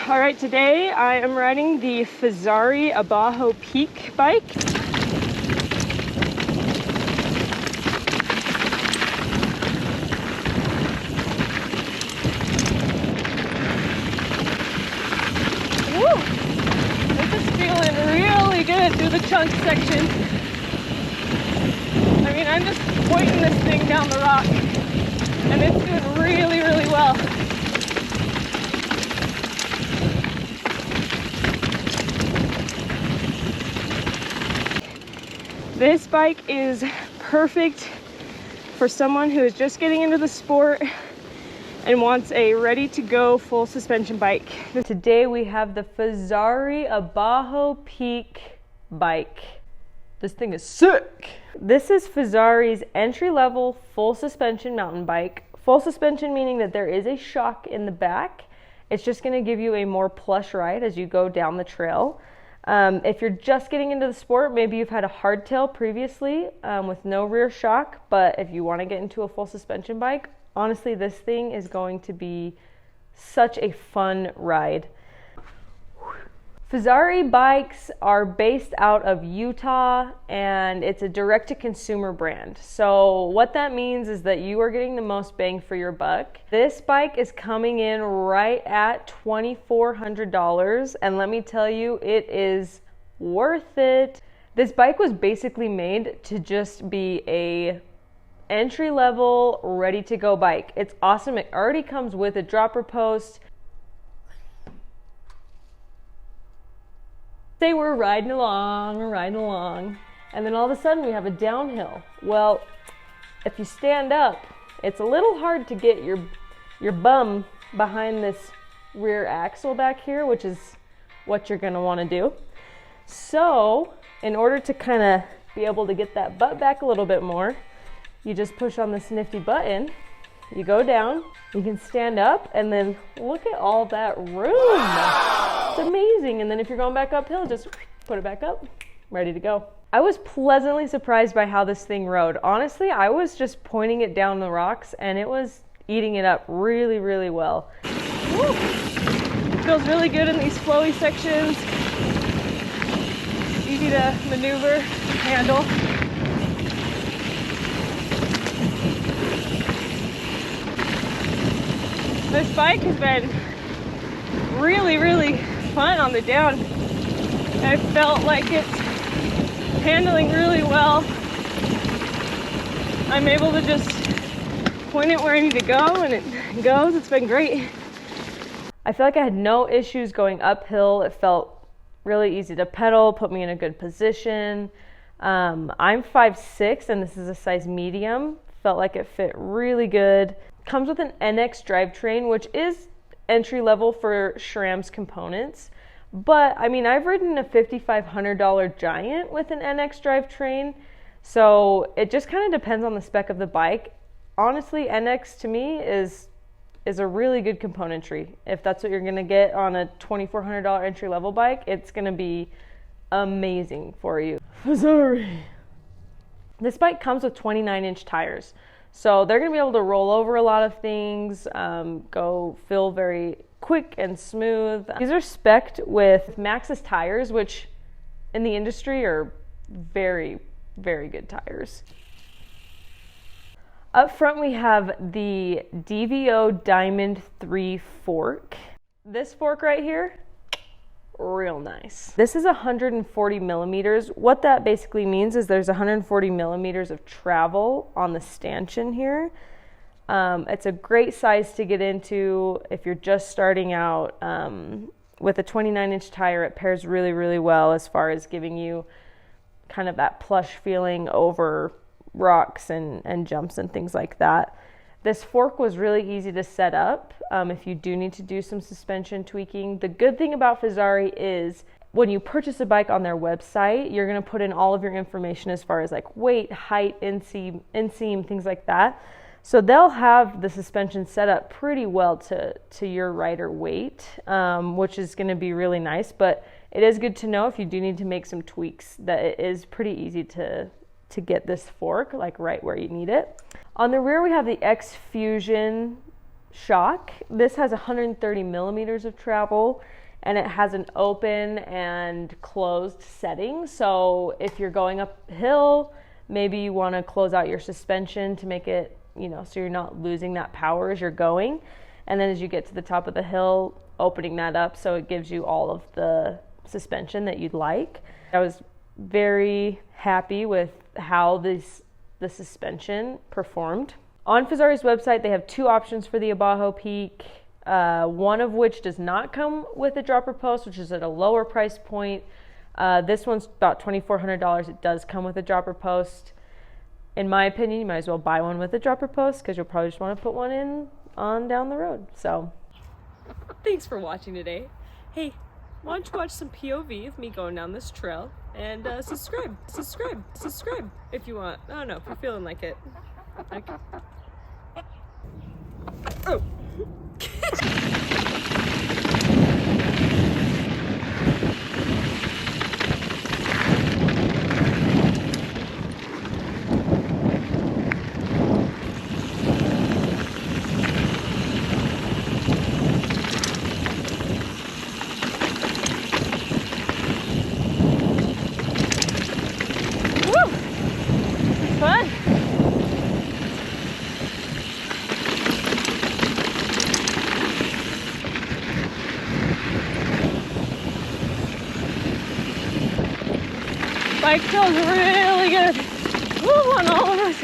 All right, today I am riding the Fezzari Abajo Peak bike. Woo! This is feeling really good through the chunk section. I mean, I'm just pointing this thing down the rock, and it's doing really, really well. This bike is perfect for someone who is just getting into the sport and wants a ready-to-go full suspension bike. Today we have the Fezzari Abajo Peak bike. This thing is sick. This is Fezzari's entry-level full suspension mountain bike. Full suspension meaning that there is a shock in the back. It's just going to give you a more plush ride as you go down the trail. If you're just getting into the sport, maybe you've had a hardtail previously with no rear shock, but if you want to get into a full suspension bike, honestly, this thing is going to be such a fun ride. Fezzari bikes are based out of Utah, and it's a direct-to-consumer brand. So what that means is that you are getting the most bang for your buck. This bike is coming in right at $2,400, and let me tell you, it is worth it. This bike was basically made to just be a entry-level, ready-to-go bike. It's awesome. It already comes with a dropper post. Say we're riding along, and then all of a sudden we have a downhill. Well, if you stand up, it's a little hard to get your bum behind this rear axle back here, which is what you're gonna wanna do. So, in order to kind of be able to get that butt back a little bit more, you just push on this nifty button, you go down, you can stand up, and then look at all that room. It's amazing. And then if you're going back uphill, just put it back up, ready to go. I was pleasantly surprised by how this thing rode. Honestly, I was just pointing it down the rocks and it was eating it up really, really well. Woo. It feels really good in these flowy sections. Easy to maneuver, handle. This bike has been really, really fun on the down. I felt like it's handling really well. I'm able to just point it where I need to go and it goes. It's been great. I feel like I had no issues going uphill. It felt really easy to pedal, put me in a good position. I'm 5'6" and this is a size medium. Felt like it fit really good. Comes with an NX drivetrain, which is entry level for SRAM's components. But I mean, I've ridden a $5,500 Giant with an NX drivetrain, so it just kind of depends on the spec of the bike. Honestly, NX to me is a really good componentry. If that's what you're going to get on a $2,400 entry level bike, it's going to be amazing for you. Fezzari. This bike comes with 29-inch tires. So they're going to be able to roll over a lot of things, feel very quick and smooth. These are spec'd with Maxxis tires, which in the industry are very, very good tires. Up front we have the DVO Diamond 3 fork. This fork right here, real nice. This is 140 millimeters. What that basically means is there's 140 millimeters of travel on the stanchion here. It's a great size to get into if you're just starting out. With a 29-inch tire, it pairs really, really well as far as giving you kind of that plush feeling over rocks and jumps and things like that. This fork was really easy to set up if you do need to do some suspension tweaking. The good thing about Fezzari is when you purchase a bike on their website, you're going to put in all of your information as far as like weight, height, inseam, things like that. So they'll have the suspension set up pretty well to your rider weight, which is going to be really nice. But it is good to know if you do need to make some tweaks that it is pretty easy to get this fork like right where you need it. On the rear we have the X Fusion shock. This has 130 millimeters of travel, and it has an open and closed setting. So if you're going uphill, maybe you want to close out your suspension to make it, so you're not losing that power as you're going. And then as you get to the top of the hill, opening that up so it gives you all of the suspension that you'd like. I was very happy with how the suspension performed. On Fezzari's website, they have 2 options for the Abajo Peak, one of which does not come with a dropper post, which is at a lower price point. This one's about $2,400. It does come with a dropper post. In my opinion, you might as well buy one with a dropper post because you'll probably just want to put one in on down the road. So, thanks for watching today. Hey, why don't you watch some POV of me going down this trail, and subscribe if you want. I don't know, if you're feeling like it. Okay. Oh. Fun. Bike feels really good. Woo, on all of us.